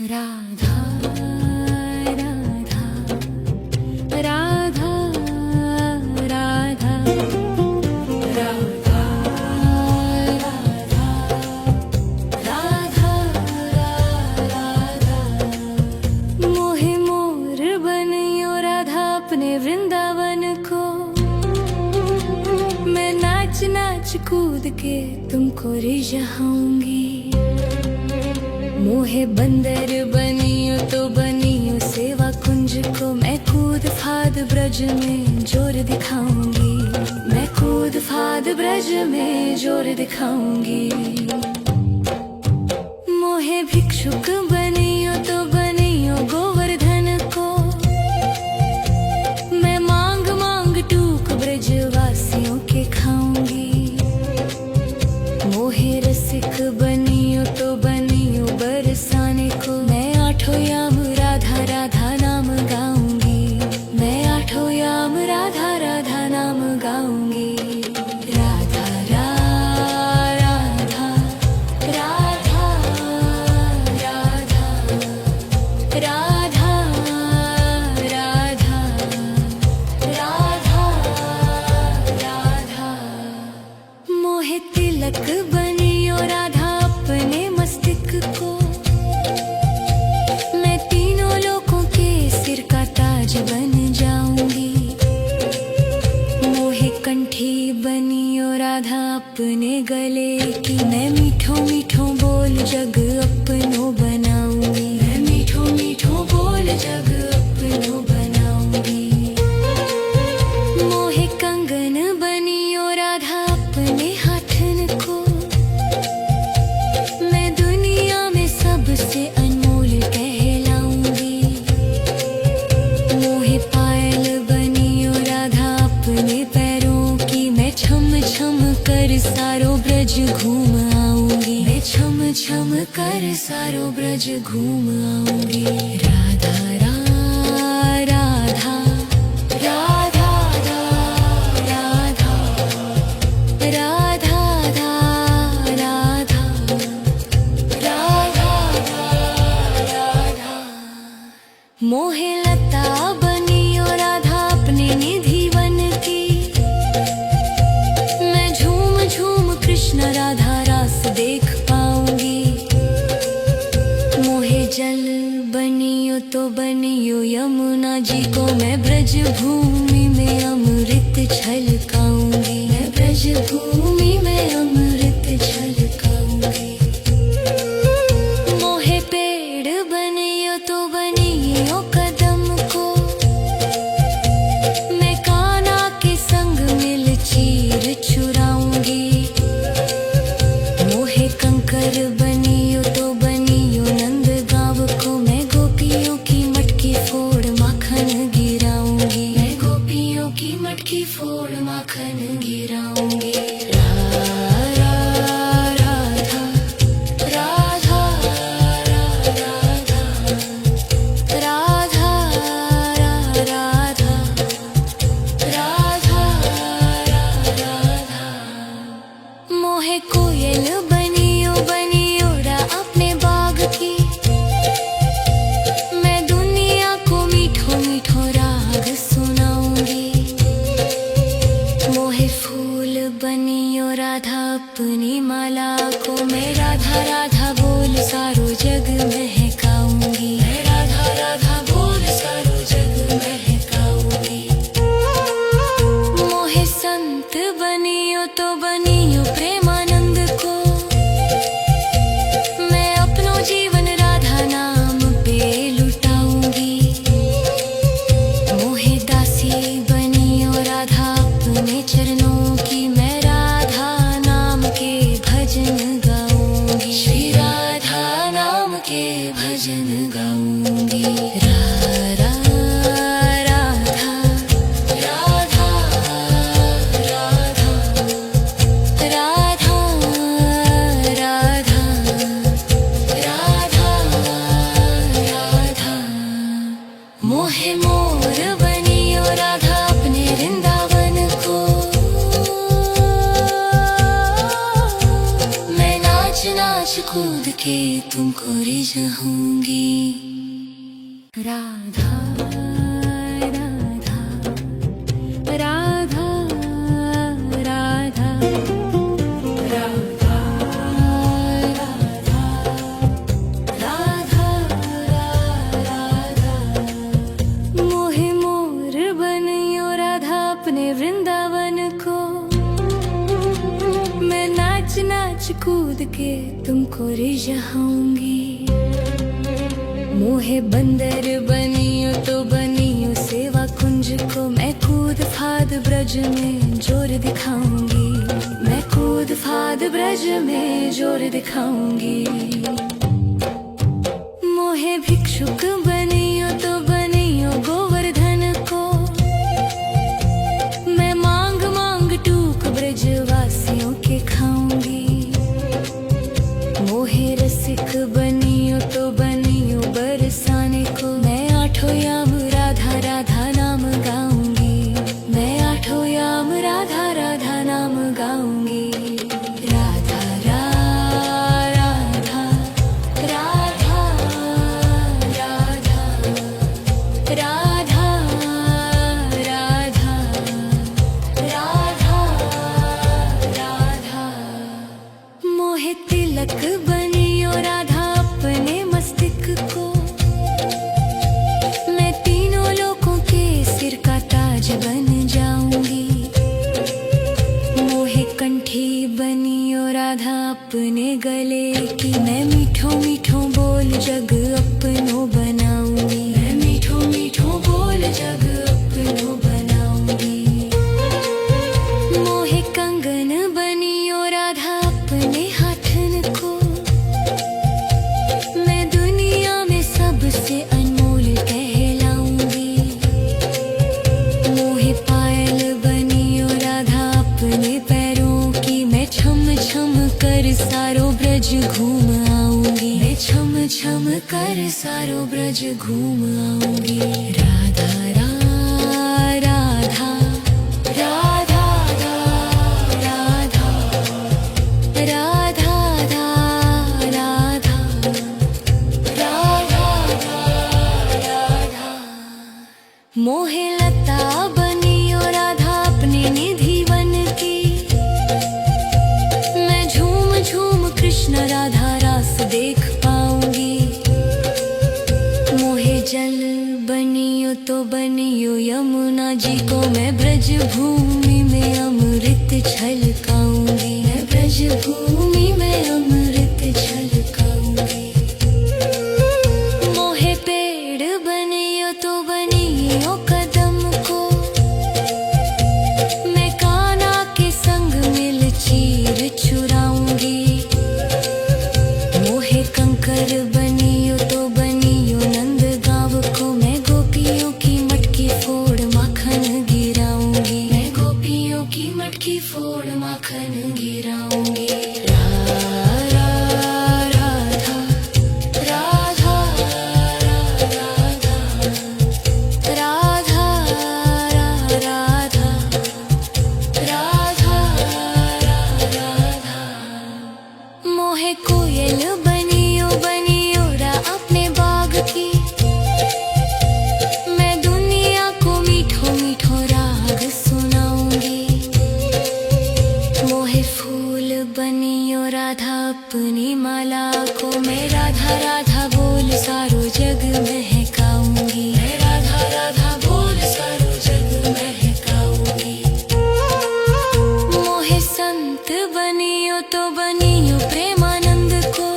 राधा राधा राधा राधा राधा राधा राधा मोहे मोर बनियो राधा अपने वृंदावन को। मैं नाच नाच कूद के तुमको रिझाऊंगी। मोहे बंदर बनियो तो बनियो सेवा कुंज को। मैं कूद फाद ब्रज में जोर दिखाऊंगी। मैं कूद फाद ब्रज में जोर दिखाऊंगी। मोहे भिक्षुक बनियो तो बनियो गोवर्धन को। मैं मांग मांग टूक ब्रजवासियों के खाऊंगी। मोहे रसिक बनियो तो बनियो बरसाने को। मैं आठों याम राधा राधा नाम गाऊंगी। मैं आठों याम राधा राधा नाम गाऊंगी। राधा राधा राधा राधा राधा राधा राधा राधा मोहे तिलक बनियो राधा अपने मस्तिष्क को। मैं तीनों लोगों के सिर का ताज बन जाऊंगी। मोहे कंठी बनियो राधा अपने गले की। मैं मीठो मीठो बोल जग अपनो बनाऊंगी। मैं मीठो मीठो बोल जग अपनो बनाऊंगी। मोहे कंगन बनियो राधा अपने हाथन को। मैं दुनिया में सबसे अनमोल कहलाऊंगी। मोहे पायल बनियो राधा अपने पैरों की। मैं छम छम कर सारो ब्रज घूम आऊंगी। मैं छम छम कर सारो ब्रज घूम आऊंगी। राधा राधा राधा राधा राधा राधा राधा राधा मोहे लता बनियो राधा अपने निधि वन की। मैं झूम झूम कृष्ण राधा रास देख पाऊंगी। मोहे जल बनियो तो बनियो यमुना जी को। मैं ब्रज भूमि में अमृत छलकाऊंगी। मैं ब्रज भूमि में अमृत छलकाऊंगी। मोहे पेड़ बनियो तो बनियो कदम को। मैं कान्हा के संग मिल चीर चुराऊंगी। मोहे कंकर बनियो तो बनियो नंद गाँव को। मैं गोपियों की मटकी फोड़ माखन गिराऊंगी। मैं गोपियों की मटकी फोड़ माखन गिराऊंगी। राधा राधा राधा राधा राधा राधा राधा राधा मोहे कोयल बनियो बनियो रा अपने बाग की। मैं दुनिया को मीठो मीठो राग सुनाऊंगी। मोहे फूल बनियो राधा अपनी माला को। मैं राधा राधा बोल सारो जग महकाऊंगी। मैं राधा राधा बोल सारो जग महकाऊंगी। मोहे संत बनियो तो बनियो प्रेमानंद को। मैं अपनो जीवन राधा नाम पे लुटाऊंगी। मोहे दासी बनियो राधा अपने चरणों की। मैं राधा नाम के भजन गाऊंगी। श्री राधा नाम के भजन गाऊंगी। राधा राधा राधा राधा राधा राधा राधा मोहे मोर बनियो राधा अपने वृंदावन को। मैं नाच नाच कूद के तुमको जाऊंगी। राधा राधा राधा राधा राधा राधा राधा मोहे मोर बनियो राधा अपने वृंदावन को। मैं नाच नाच कूद के तुमको रिझाऊंगी। मोहे बंदर बनियो तो बनियो सेवा कुंज को। मैं कूद फाद ब्रज में जोर दिखाऊंगी। मैं कूद फाद ब्रज में जोर दिखाऊंगी। मोहे भिक्षुक बनियो तो बनियो गोवर्धन को। मैं मांग मांग टूक ब्रज वासियों के खाऊंगी। मोहे रसिक बनियो तो बनियो बरसाने को। मैं आठों याम राधा राधा नाम गाऊंगी। मैं आठों याम राधा राधा नाम गाऊंगी। राधा राधा राधा राधा राधा राधा राधा राधा मोहे तिलक बनियो राधा अपने मस्तिष्क को। मैं तीनों लोगों के सिर का ताज बन जाऊंगी। मोहे कंठी बनियो राधा अपने गले की। मैं मीठो मीठो बोल जग अपनो बनाऊंगी। मैं मीठो मीठो बोल जग अपनो बनाऊंगी। मोहे कंगन बनियो राधा अपने हाथन को। मैं दुनिया में सबसे अनमोल कहलाऊंगी। मोहे पायल बनियो राधा अपने पैरों की। मैं छम छम कर सारो ब्रज घूम आऊंगी। मैं छम छम कर सारो ब्रज घूम आऊंगी। राधा राधा राधा राधा राधा राधा राधा मोहे लता बनियो राधा अपने निधि वन की। मैं झूम झूम कृष्ण राधा रास देख पाऊंगी। मोहे जल बनियो तो बनियो यमुना जी को। मैं ब्रज भूमि में अमृत छलकाऊंगी। मैं ब्रज भूमि में अमृत छलकाऊंगी। मोहे पेड़ बनियो तो बनियो कदम को। मैं कान्हा के संग मिल चीर चुराऊंगी। मोहे कंकर बनियो तो बनियो नंद गांव को। मैं गोपियों की मटकी फोड़ माखन गिराऊंगी। मैं गोपियों की मटकी फोड़ माखन गिराऊंगी। राधा राधा राधा राधा राधा राधा मोहे कोयल बनियो बनियो रा अपने बाग की। मैं दुनिया को मीठो मीठो राग सुनाऊंगी। मोहे फूल बनियो राधा अपनी माला को। मैं राधा राधा बोल सारो जग महकाऊंगी। मैं राधा राधा बोल सारो जग महकाऊंगी। मोहे संत बनियो तो बनियो प्रेमानंद को।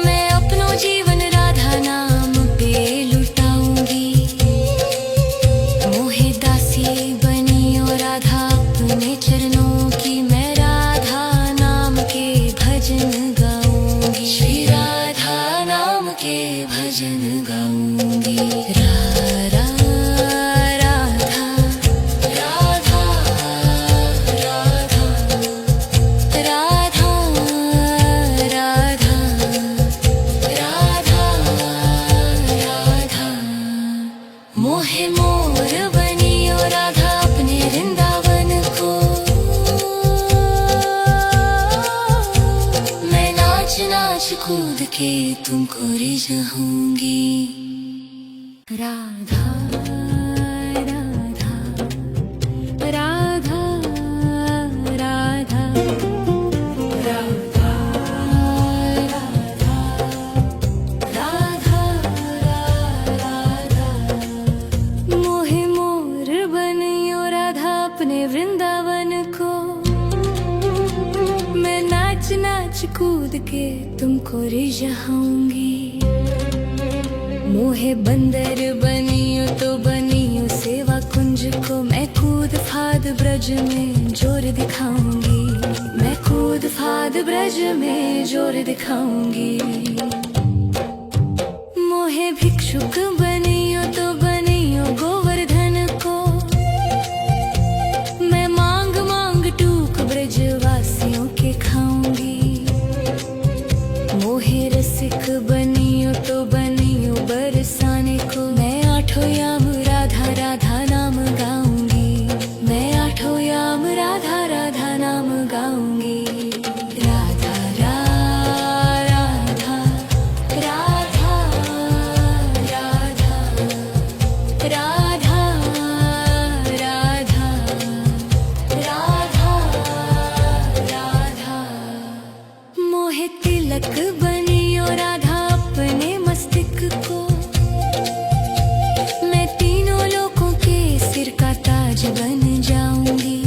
मैं अपनो जीवन राधा नाम पे लुटाऊंगी। मोहे दासी बनियो राधा अपने चरणों की। मैं राधा नाम के भजन गाऊंगी। श्री राधा नाम के भजन गाऊंगी। राधा राधा राधा राधा राधा राधा राधा मोहे मोर बनियो राधा अपने वृंदावन को। मैं नाच नाच कूद खोरी जाऊंगी। राधा राधा राधा राधा राधा राधा राधा मोहे मोर बनियो राधा अपने वृंदावन को। मैं नाच नाच कूद के तुमको रिझाऊंगी। मोहे बंदर बनियो तो बनियो सेवा कुंज को। मैं कूद फाद ब्रज में जोर दिखाऊंगी। मैं कूद फाद ब्रज में जोर दिखाऊंगी। मोहे भिक्षुक बनियो तो बनियो गोवर्धन को। मैं मांग मांग टूक ब्रजवासियों के खाऊंगी। मोहे रसिक बनियो तो बनियो बरसाने को। मैं आठों याम राधा राधा नाम गाऊंगी। मैं आठों याम राधा राधा नाम गाऊंगी। राधा राधा राधा राधा राधा राधा राधा राधा मोहे तिलक बनियो राधा अपने मस्तिष्क को। मैं तीनों लोगों के सिर का ताज बन जाऊंगी।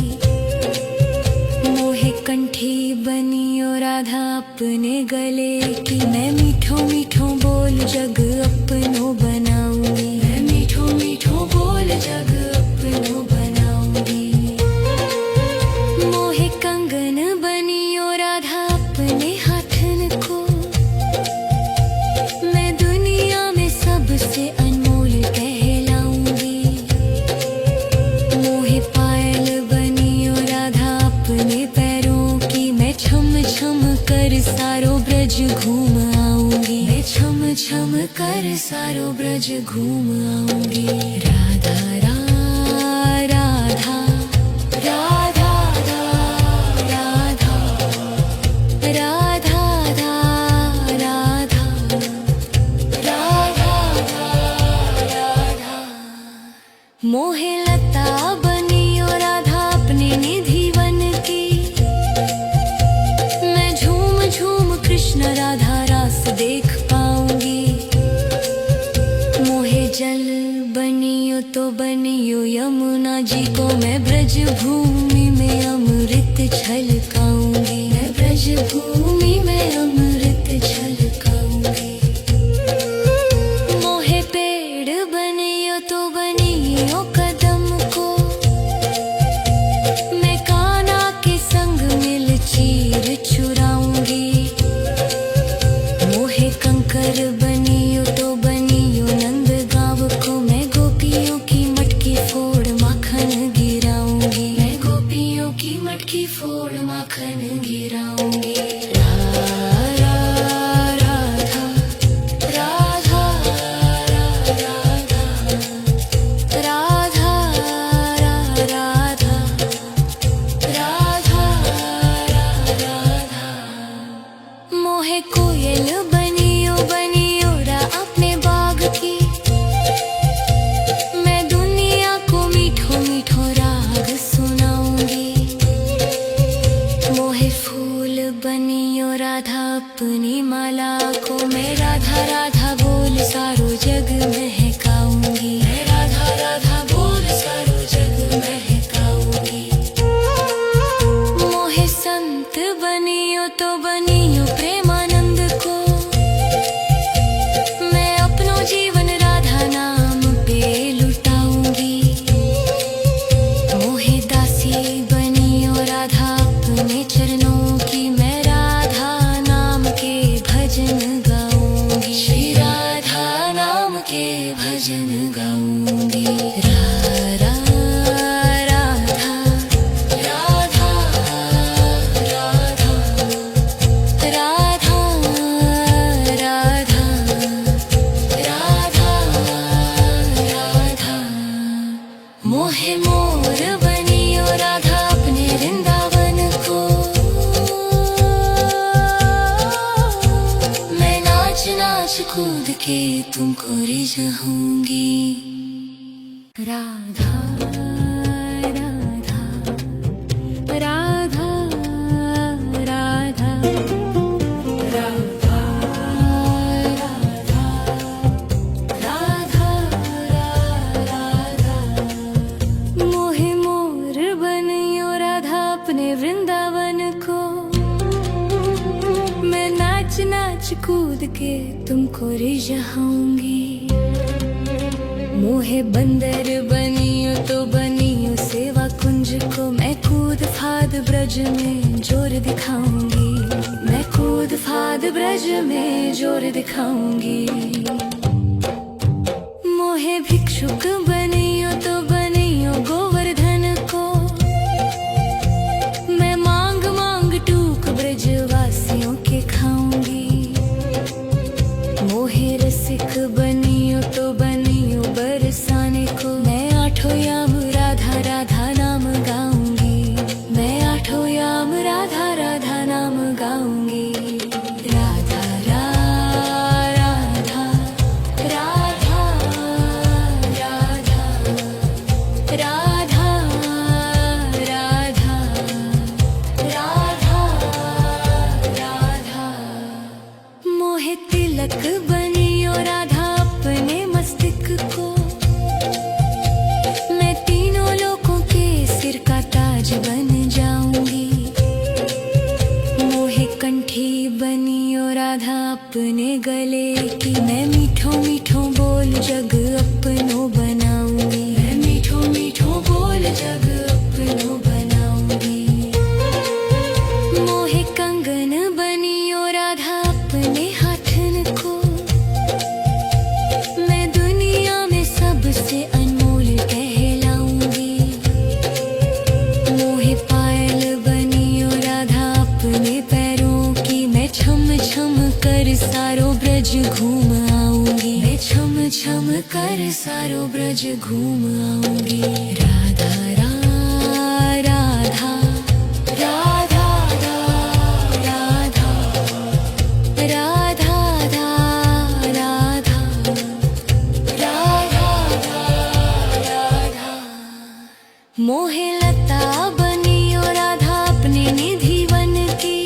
मोहे कंठी बनियो राधा अपने गले की। मैं मीठो मीठो बोल जग अपनो बनाऊंगी। मैं मीठो मीठो बोल जग अपनो बनाऊंगी। मोहे कंगन बनियो राधा अपने हाथन को। मैं दुनिया में सबसे अनमोल कहलाऊंगी। मोहे पायल बनियो राधा अपने पैरों की। मैं छम छम कर सारो ब्रज घूम आऊंगी। मैं छम छम कर सारो ब्रज घूम आऊंगी। राधा राधा राधा राधा राधा राधा राधा राधा मोहे लता बनियो राधा अपने निधि वन की। मैं झूम झूम कृष्ण राधा रास देख पाऊंगी। मोहे जल बनियो तो बनियो यमुना जी को। मैं ब्रज भूमि में अमृत छलकाऊंगी। मैं ब्रज भूमि में अमृत छलकाऊंगी। मोहे पेड़ बनियो तो बनियो कदम को। मैं कान्हा के संग मिल चीर चुराऊंगी। मोहे कंकर बनियो तो बनियो नंद गाँव को। मैं गोपियों की मटकी फोड़ माखन गिराऊंगी। मैं गोपियों की मटकी फोड़ माखन गिराऊंगी। राधा राधा राधा राधा राधा राधा राधा मोहे कोयल बनियो बनियो रा अपने बाग की। मैं दुनिया को मीठो मीठो राग सुनाऊंगी। मोहे फूल बनियो राधा अपनी माला को। मैं राधा राधा बोल सारो जग महकाऊंगी। मैं राधा राधा बोल सारो जग महकाऊंगी। मोहे संत बनियो तो बनियो प्रेमानंद को। मैं अपनो जीवन राधा नाम पे लुटाऊंगी। मोहे दासी बनियो राधा अपने चरणों की। मैं राधा नाम के भजन गाऊंगी। श्री राधा नाम के भजन गाऊंगी। राधा राधा राधा राधा राधा राधा राधा राधा मोहे मोर बनियो राधा अपने वृंदावन को। मैं नाच नाच कूद के तुमको रिझाऊंगी। राधा राधा राधा राधा राधा राधा राधा मोहे मोर बनियो राधा अपने वृंदावन को। मैं नाच नाच कूद के तुमको रिझाऊंगी। मोहे बंदर बनियो तो बनियो सेवा कुंज को। मैं कूद फाद ब्रज में जोर दिखाऊंगी। मैं कूद फाद ब्रज में जोर दिखाऊंगी। मोहे भिक्षुक बनियो तो बनियो गोवर्धन को। मैं मांग मांग टूक ब्रजवासियों के खाऊंगी। मोहे रसिक बनियो तो बनियो बरसाने को। मैं आठों याम राधा राधा नाम गाऊंगी। मैं आठों याम राधा राधा नाम गाऊंगी। राधा राधा राधा राधा राधा राधा राधा राधा मोहे तिलक बनियो राधा अपने मस्तक को। मैं तीनों लोगों के सिर का ताज बन जाऊंगी। मोहे कंठी बनियो राधा अपने गले की। मैं मीठो मीठो बोल जग अपनो बनाऊंगी। मैं मीठो मीठो बोल जग अपनो बनाऊंगी। मोहे कंगन बनियो राधा अपने हाथन को। मैं दुनिया में सबसे अनमोल कहलाऊंगी। मोहे पायल बनियो राधा अपने पैरों की। मैं छम छम कर सारो ब्रज घूम आऊंगी। मैं छम छम कर सारो ब्रज घूम आऊंगी। राधा राधा राधा राधा राधा राधा राधा राधा मोहे लता बनियो राधा अपने निधि वन की।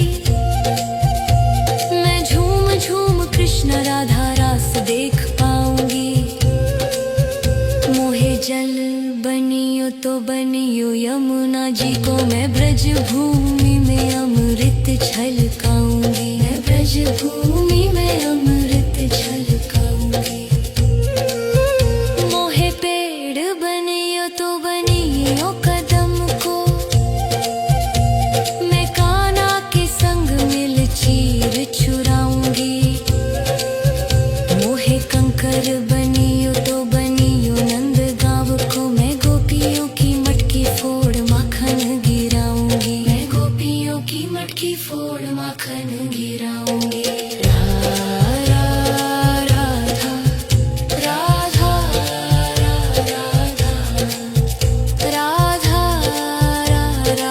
मैं झूम झूम कृष्ण राधा रास देख पाऊंगी। मोहे जल बनियो तो बनियो यमुना जी को। मैं ब्रज भूमि में अमृत छलकाऊंगी। मैं ब्रज भूमि में अमृत छलकाऊंगी। मोहे पेड़ बनियो तो बनियो कदम को। मैं कान्हा के संग मिल चीर चुराऊंगी। मोहे कंकर बनियो तो बनियो नंद गांव को। मैं गोपियों की मटकी फोड़ माखन गिराऊंगी। मैं गोपियों की मटकी फोड़ माखन गिराऊंगी। राधा राधा राधा राधा राधा राधा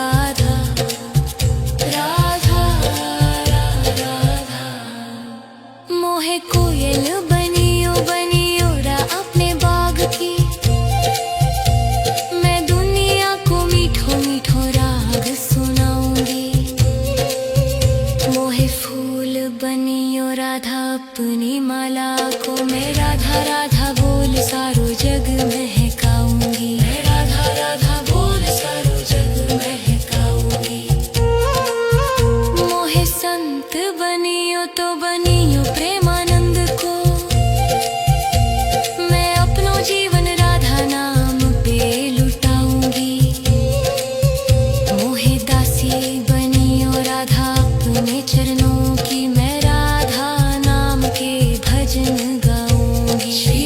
राधा मोहे कोयल बनियो बनियो रा अपने बाग की। मैं दुनिया को मीठो मीठो राग सुनाऊंगी। मोहे फूल बनियो राधा अपनी माला को। मैं राधा राधा बोल सारो जग महकाऊंगी। मैं राधा राधा बोल सारो जग महकाऊंगी। मोहे संत बनियो तो बनियो प्रेमानंद को। मैं अपनो जीवन राधा नाम पे लुटाऊंगी। मोहे दासी बनियो राधा अपने चरणों की। मैं राधा नाम के भजन गाऊंगी।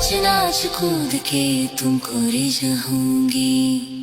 नाच नाच कूद के तुमको रिझाऊंगी।